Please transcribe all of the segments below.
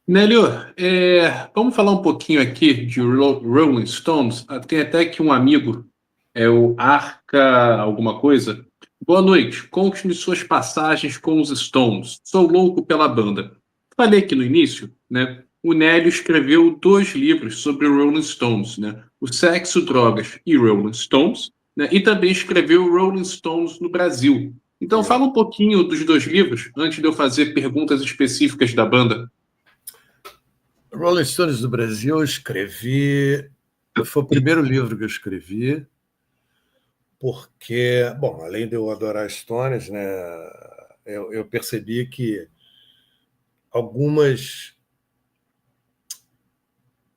Nélio, vamos falar um pouquinho aqui de Rolling Stones. Tem até aqui um amigo, é o Arca alguma coisa. Boa noite, conte-me suas passagens com os Stones. Sou louco pela banda. Falei aqui no início, né? O Nélio escreveu dois livros sobre o Rolling Stones, né? O Sexo, Drogas e Rolling Stones, né? E também escreveu Rolling Stones no Brasil. Então Yeah. fala um pouquinho dos dois livros, antes de eu fazer perguntas específicas da banda. Rolling Stones do Brasil, eu escrevi. Foi o primeiro livro que eu escrevi, porque, bom, além de eu adorar Stones, né, eu percebi que algumas,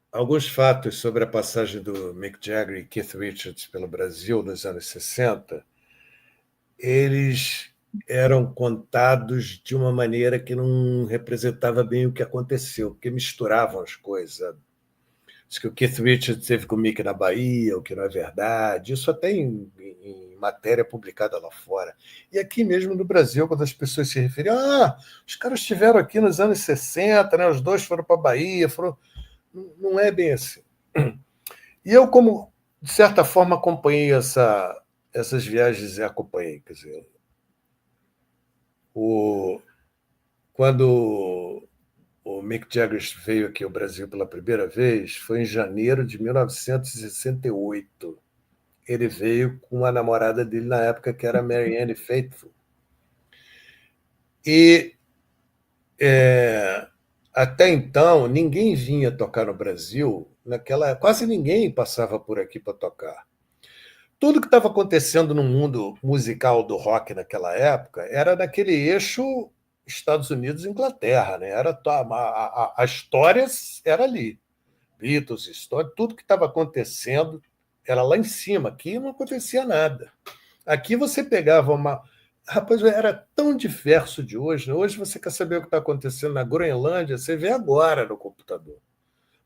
alguns fatos sobre a passagem do Mick Jagger e Keith Richards pelo Brasil nos anos 60, eles eram contados de uma maneira que não representava bem o que aconteceu, porque misturavam as coisas. Diz que o Keith Richards teve com o Mickey na Bahia, o que não é verdade. Isso até em matéria publicada lá fora. E aqui mesmo no Brasil, quando as pessoas se referem, os caras estiveram aqui nos anos 60, né? Os dois foram para a Bahia, foram. Não é bem assim. E eu, como, de certa forma, acompanhei essas viagens e acompanhei. Quer dizer, o, quando o Mick Jagger veio aqui ao Brasil pela primeira vez, foi em janeiro de 1968. Ele veio com a namorada dele na época, que era Marianne Faithfull. E até então, ninguém vinha tocar no Brasil, quase ninguém passava por aqui para tocar. Tudo que estava acontecendo no mundo musical do rock naquela época era naquele eixo Estados Unidos e Inglaterra, né? A história era ali. Beatles, história, tudo que estava acontecendo era lá em cima. Aqui não acontecia nada. Aqui você pegava uma. Rapaz, era tão diverso de hoje. Né? Hoje você quer saber o que está acontecendo na Groenlândia, você vê agora no computador.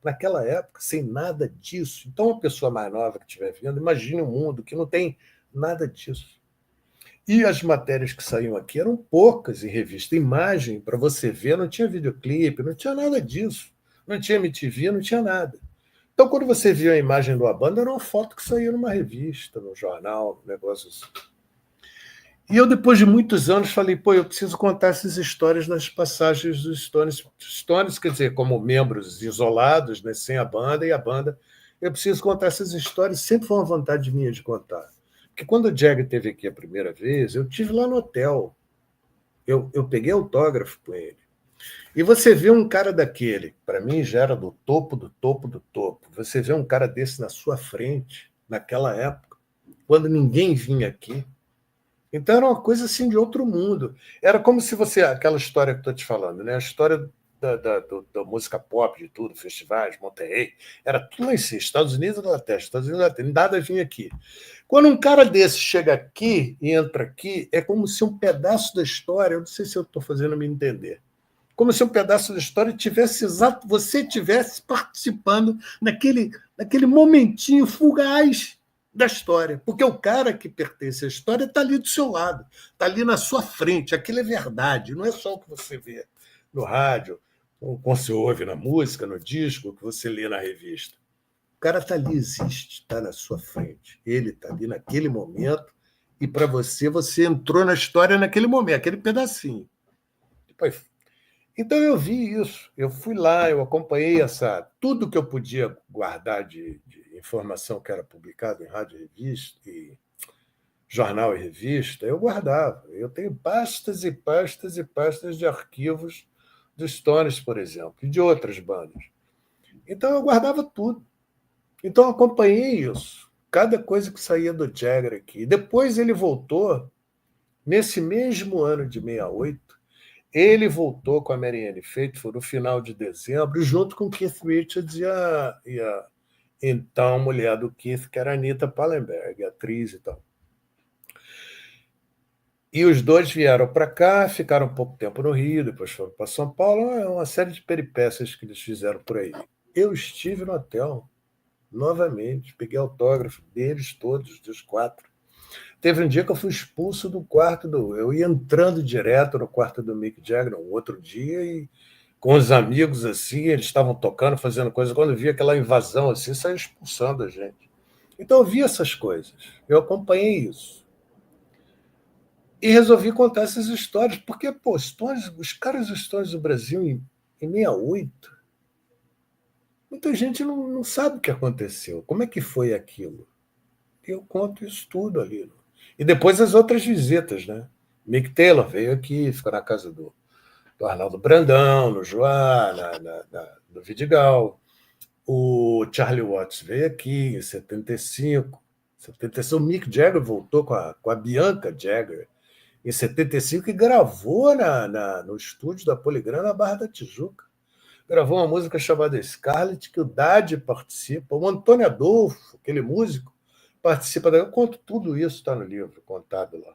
Naquela época, sem nada disso. Então, uma pessoa mais nova que estiver vendo, imagine um mundo que não tem nada disso. E as matérias que saíam aqui eram poucas em revista. Imagem, para você ver, não tinha videoclipe, não tinha nada disso. Não tinha MTV, não tinha nada. Então, quando você via a imagem de uma banda, era uma foto que saía numa revista, no jornal, negócios assim. E eu, depois de muitos anos, falei, pô, eu preciso contar essas histórias nas passagens dos Stones. Stones, quer dizer, como membros isolados, né, sem a banda, e a banda. Eu preciso contar essas histórias, sempre foi uma vontade minha de contar. Porque quando o Jagger esteve aqui a primeira vez, eu tive lá no hotel. Eu peguei autógrafo com ele. E você vê um cara daquele, para mim já era do topo do topo do topo. Você vê um cara desse na sua frente, naquela época, quando ninguém vinha aqui. Então era uma coisa assim de outro mundo. Era como se você, aquela história que estou te falando, né? A história da música pop, de tudo, festivais, Monterrey, era tudo lá em si, Estados Unidos e Inglaterra, Estados Unidos e Inglaterra, nada vinha aqui. Quando um cara desse chega aqui e entra aqui, é como se um pedaço da história, eu não sei se eu estou fazendo me entender, como se um pedaço da história tivesse exato, você tivesse participando naquele momentinho fugaz da história, porque o cara que pertence à história está ali do seu lado, está ali na sua frente, aquilo é verdade, não é só o que você vê no rádio, ou que você ouve na música, no disco, o que você lê na revista. O cara está ali, existe, está na sua frente, ele está ali naquele momento, e para você, você entrou na história naquele momento, aquele pedacinho. Depois então eu vi isso, eu fui lá, eu acompanhei tudo que eu podia guardar de informação que era publicado em rádio e revista, e jornal e revista, eu guardava. Eu tenho pastas e pastas e pastas de arquivos dos Stones, por exemplo, e de outras bandas. Então eu guardava tudo. Então eu acompanhei isso, cada coisa que saía do Jagger aqui. Depois ele voltou, nesse mesmo ano de 68, ele voltou com a Marianne Faithfull no final de dezembro, junto com Keith Richards e a então mulher do Keith, que era a Anita Pallenberg, atriz e tal. E os dois vieram para cá, ficaram um pouco tempo no Rio, depois foram para São Paulo, uma série de peripécias que eles fizeram por aí. Eu estive no hotel, novamente, peguei autógrafo deles todos, dos quatro. Teve um dia que eu fui expulso do quarto do. Eu ia entrando direto no quarto do Mick Jagger, um outro dia, e com os amigos, assim, eles estavam tocando, fazendo coisa, quando via aquela invasão, assim, saia expulsando a gente. Então eu vi essas coisas, eu acompanhei isso. E resolvi contar essas histórias, porque, pô, Stones, os caras dos Stones do Brasil, em 68, muita gente não sabe o que aconteceu, como é que foi aquilo. Eu conto isso tudo ali. E depois as outras visitas, né? Mick Taylor veio aqui, ficou na casa do Arnaldo Brandão, no Joá, no Vidigal. O Charlie Watts veio aqui em 75. 75 o Mick Jagger voltou com a Bianca Jagger em 75 e gravou no estúdio da Poligram na Barra da Tijuca. Gravou uma música chamada Scarlet, que o Dade participa, o Antônio Adolfo, aquele músico, participa. Eu conto tudo isso, está no livro, contado lá,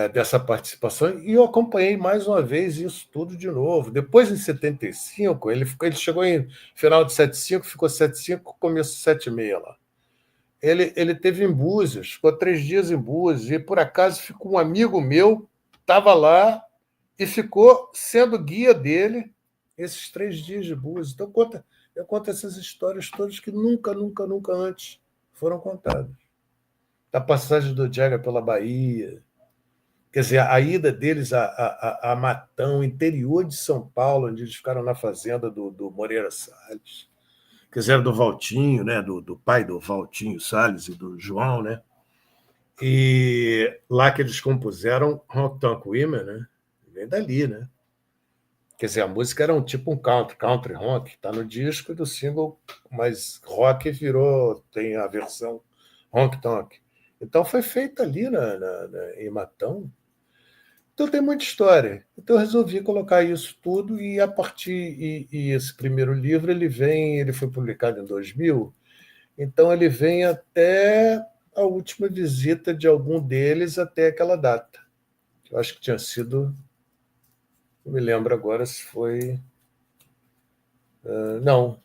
dessa participação, e eu acompanhei mais uma vez isso tudo de novo. Depois, em 75, ele chegou em final de 75, ficou 75, começo de 76 lá. Ele teve em Búzios, ficou 3 dias em Búzios, e por acaso ficou um amigo meu, estava lá e ficou sendo guia dele esses 3 dias de Búzios. Então, eu conto essas histórias todas que nunca, nunca, nunca antes foram contadas. Da passagem do Jagger pela Bahia, quer dizer, a ida deles a Matão, interior de São Paulo, onde eles ficaram na fazenda do Moreira Salles, quer dizer, era do Valtinho, né? do pai do Valtinho Salles e do João, né? E lá que eles compuseram Honky Tonk Women, né? Vem dali, né? Quer dizer, a música era um country rock, está no disco do single, mas rock tem a versão Honky Tonk. Então foi feita ali em Matão. Então tem muita história. Então eu resolvi colocar isso tudo e a partir e esse primeiro livro ele foi publicado em 2000, então ele vem até a última visita de algum deles até aquela data. Eu acho que tinha sido, não me lembro agora se foi, não.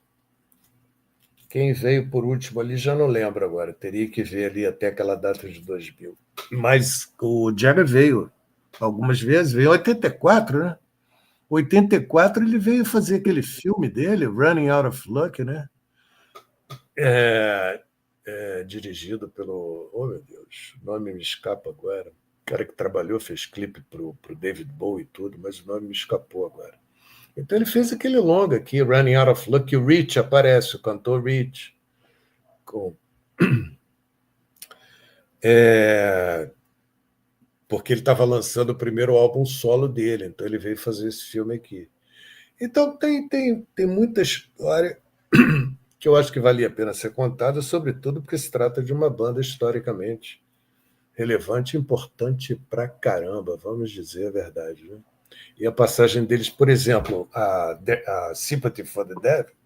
Quem veio por último ali já não lembro agora. Teria que ver ali até aquela data de 2000. Mas o Jagger veio algumas vezes, veio em 84, né? 84 ele veio fazer aquele filme dele, Running Out of Luck, né? Dirigido pelo... Oh, meu Deus, o nome me escapa agora. O cara que trabalhou, fez clipe pro David Bowie e tudo, mas o nome me escapou agora. Então ele fez aquele longa aqui, Running Out of Luck, que o Rich aparece, o cantor Rich. Porque ele estava lançando o primeiro álbum solo dele, então ele veio fazer esse filme aqui. Então tem muita história que eu acho que valia a pena ser contada, sobretudo porque se trata de uma banda historicamente relevante, importante pra caramba, vamos dizer a verdade. Né? E a passagem deles, por exemplo, a Sympathy for the Devil,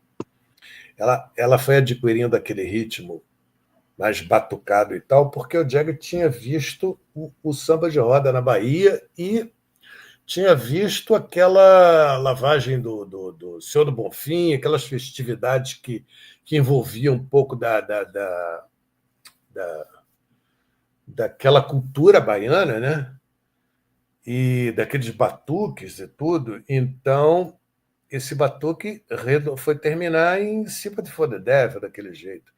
ela foi adquirindo aquele ritmo mais batucado e tal, porque o Jagger tinha visto o samba de roda na Bahia e tinha visto aquela lavagem do Senhor do Bonfim, aquelas festividades que envolviam um pouco daquela cultura baiana, né? E daqueles batuques e tudo. Então, esse batuque foi terminar em Sympathy for the Devil, daquele jeito.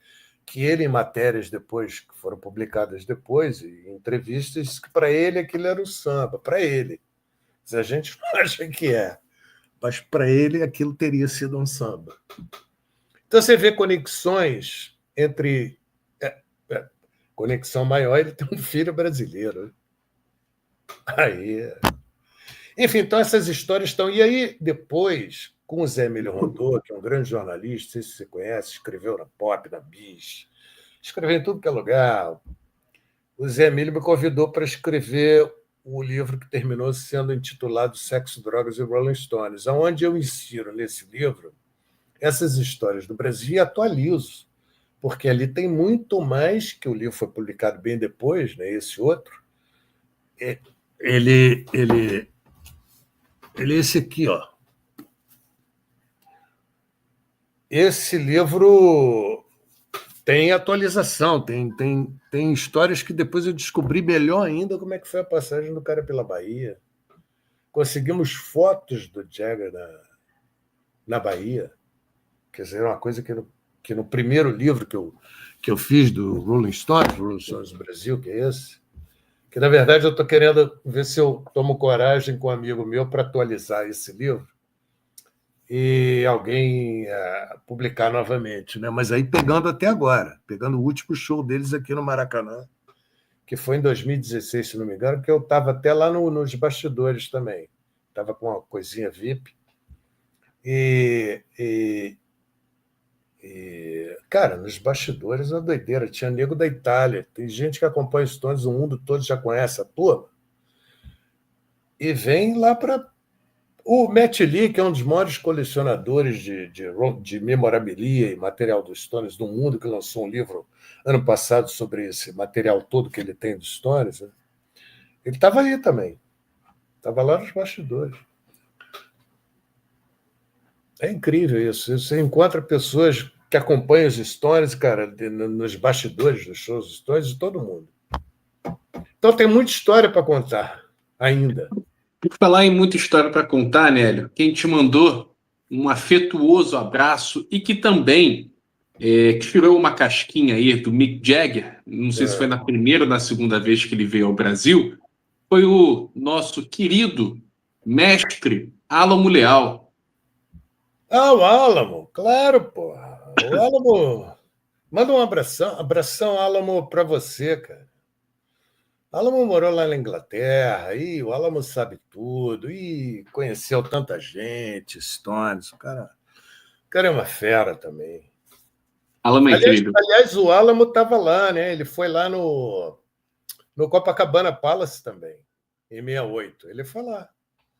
Que ele, em matérias depois, que foram publicadas depois, e em entrevistas, que para ele aquilo era o samba, para ele. Se a gente não acha que é, mas para ele aquilo teria sido um samba. Então você vê conexões entre. Conexão maior, ele tem um filho brasileiro. Aí. Enfim, então essas histórias estão. E aí, depois, com o Zé Emílio Rondô, que é um grande jornalista, não sei se você conhece, escreveu na Pop, na Bis, escreveu em tudo que é lugar. O Zé Emílio me convidou para escrever o livro que terminou sendo intitulado Sexo, Drogas e Rolling Stones, onde eu insiro nesse livro essas histórias do Brasil e atualizo, porque ali tem muito mais, que o livro foi publicado bem depois, né, esse outro. Ele é esse aqui, ó. Esse livro tem atualização, tem histórias que depois eu descobri melhor ainda como é que foi a passagem do cara pela Bahia. conseguimos fotos do Jagger na Bahia. Quer dizer, uma coisa que no primeiro livro que eu fiz do Rolling Stones do Brasil, que é esse, que, na verdade, eu estou querendo ver se eu tomo coragem com um amigo meu para atualizar esse livro e alguém publicar novamente. Né? Mas aí pegando até agora, pegando o último show deles aqui no Maracanã, que foi em 2016, se não me engano, porque eu estava até lá nos bastidores também. Estava com uma coisinha VIP. Cara, nos bastidores é uma doideira. Tinha nego da Itália. Tem gente que acompanha os Stones, o mundo todo já conhece a turma. E vem lá para... O Matt Lee, que é um dos maiores colecionadores de memorabilia e material dos Stones do mundo, que lançou um livro ano passado sobre esse material todo que ele tem dos Stones, né? Ele estava aí também. Estava lá nos bastidores. É incrível isso. Você encontra pessoas que acompanham os Stones, cara, nos bastidores dos shows dos Stones, de todo mundo. Então tem muita história para contar ainda. Por falar em muita história para contar, Nélio, quem te mandou um afetuoso abraço e que também tirou uma casquinha aí do Mick Jagger, não sei se foi na primeira ou na segunda vez que ele veio ao Brasil, foi o nosso querido mestre Alamo Leal. Ah, o Álamo, claro, porra. O Álamo. Manda um abração, Álamo, para você, cara. Álamo morou lá na Inglaterra, e o Álamo sabe tudo, e conheceu tanta gente, Stones, o cara é uma fera também. Alamo é incrível. Aliás, o Álamo estava lá, né? Ele foi lá no Copacabana Palace também, em 68. Ele foi lá.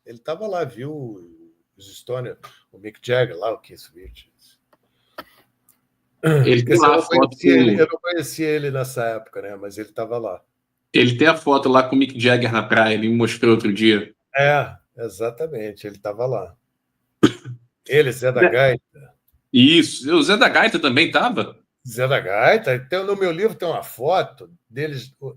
Ele estava lá, viu os Stones, o Mick Jagger lá, o Keith Richards. Ele tem lá a foto eu não conhecia ele nessa época, né? Mas ele estava lá. Ele tem a foto lá com o Mick Jagger na praia, ele me mostrou outro dia. É, exatamente, ele estava lá. Ele, Zé da Gaita. Isso, o Zé da Gaita também estava? Zé da Gaita. Então, no meu livro tem uma foto deles. O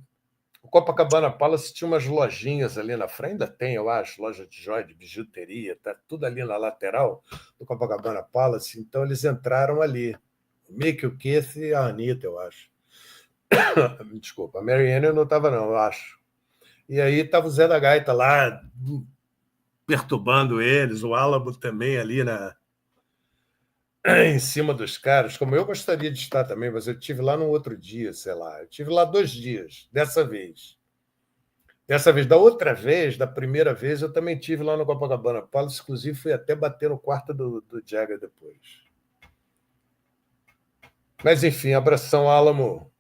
Copacabana Palace tinha umas lojinhas ali na frente, ainda tem, eu acho, loja de joia, de bijuteria, tá tudo ali na lateral do Copacabana Palace. Então, eles entraram ali. O Mick, o Keith e a Anitta, eu acho. Desculpa, a Marianne não estava, não, eu acho. E aí estava o Zé da Gaita lá, perturbando eles, o Álamo também ali em cima dos caras, como eu gostaria de estar também, mas eu estive lá no outro dia, sei lá. Eu estive lá 2 dias, dessa vez. Da outra vez, da primeira vez, eu também estive lá no Copacabana Palace, inclusive fui até bater no quarto do Jagger depois. Mas, enfim, abração, Álamo.